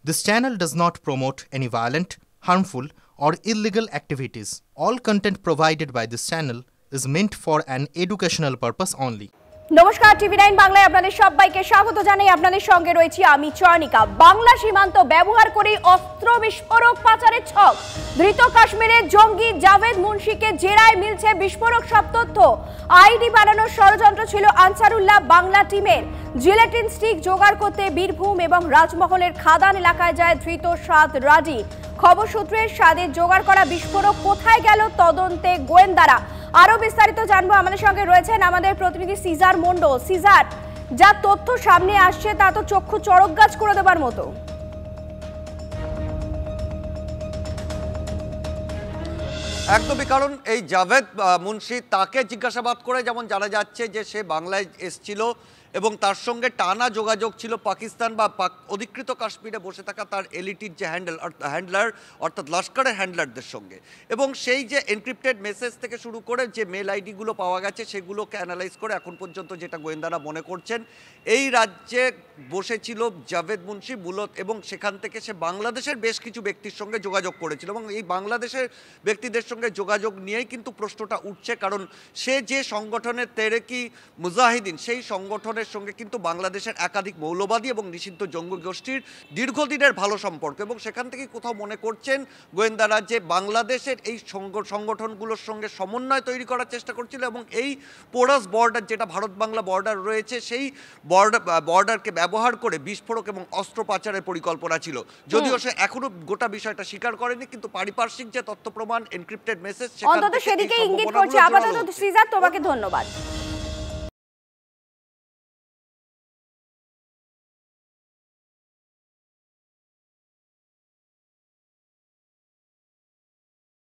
This channel does not promote any violent, harmful, or illegal activities. All content provided by this channel is meant for an educational purpose only. নমস্কার, টিভি9 বাংলায় আপনাদের সবাইকে স্বাগত জানাই। আপনাদের সঙ্গে রয়েছি আমি চয়নিকা। বাংলা সীমান্ত ব্যবহার করে অস্ত্র বিস্ফোরক পাচারের ছক। ধৃত কাশ্মীরের জঙ্গি জাভেদ মুন্সিকে জেরায় মিলছে বিস্ফোরক সব তথ্য। আইডি বানানোর ষড়যন্ত্র ছিল আনসারুল্লাহ বাংলা টিমের। জিলেটিন স্টিক জোগাড় করতে বীরভূম এবং রাজমহলের খাদান এলাকায় যায় ধৃত 7 রাজি। খবর সূত্রে সাদের জোগাড় করা বিস্ফোরক কোথায় গেল তদন্তে গোয়েন্দারা। আরো বিস্তারিত জানবো। আমাদের সঙ্গে রয়েছেন আমাদের প্রতিনিধি সিজার মন্ডল। সিজার, যা তথ্য সামনে আসছে তা তো চক্ষু চড়কগাছ করে দেবার মতো। একদমই, কারণ এই জাভেদ মুন্সি তাকে জিজ্ঞাসাবাদ করে যেমন জানা যাচ্ছে যে সে বাংলায় এসেছিল এবং তার সঙ্গে টানা যোগাযোগ ছিল পাকিস্তান বা অধিকৃত কাশ্মীরে বসে থাকা তার এলিটির যে হ্যান্ডলার অর্থাৎ লস্করের হ্যান্ডলারদের সঙ্গে, এবং সেই যে এনক্রিপ্টেড মেসেজ থেকে শুরু করে যে মেল আইডিগুলো পাওয়া গেছে সেগুলোকে অ্যানালাইজ করে এখন পর্যন্ত যেটা গোয়েন্দারা মনে করছেন এই রাজ্যে বসেছিল জাভেদ মুন্সি মূলত, এবং সেখান থেকে সে বাংলাদেশের বেশ কিছু ব্যক্তির সঙ্গে যোগাযোগ করেছিল এবং এই বাংলাদেশের ব্যক্তিদের সঙ্গে যোগাযোগ নিয়েই কিন্তু প্রশ্নটা উঠছে, কারণ সে যে সংগঠনের তেরেকি মুজাহিদিন সেই সংগঠনের সঙ্গে কিন্তু বাংলাদেশের একাধিক মৌলবাদী এবং নিষিদ্ধ জঙ্গি গোষ্ঠীর দীর্ঘদিনের ভালো সম্পর্ক, এবং সেখান থেকে কোথাও মনে করছেন গোয়েন্দারা যে বাংলাদেশের এই সংগঠনগুলোর সঙ্গে সমন্বয় তৈরি করার চেষ্টা করছিল এবং এই পোরাস বর্ডার যেটা ভারত বাংলা বর্ডার রয়েছে সেই বর্ডারকে ব্যবহার করে বিস্ফোরক এবং অস্ত্র পাচারের পরিকল্পনা ছিল। যদিও সে এখনো গোটা বিষয়টা স্বীকার করেনি, কিন্তু পারিপার্শ্বিক যে তথ্য প্রমাণ এনক্রিপ্টেড মেসেজ অন্তত সেদিকে ইঙ্গিত করছে। আপাতত সিজার, তোমাকে ধন্যবাদ।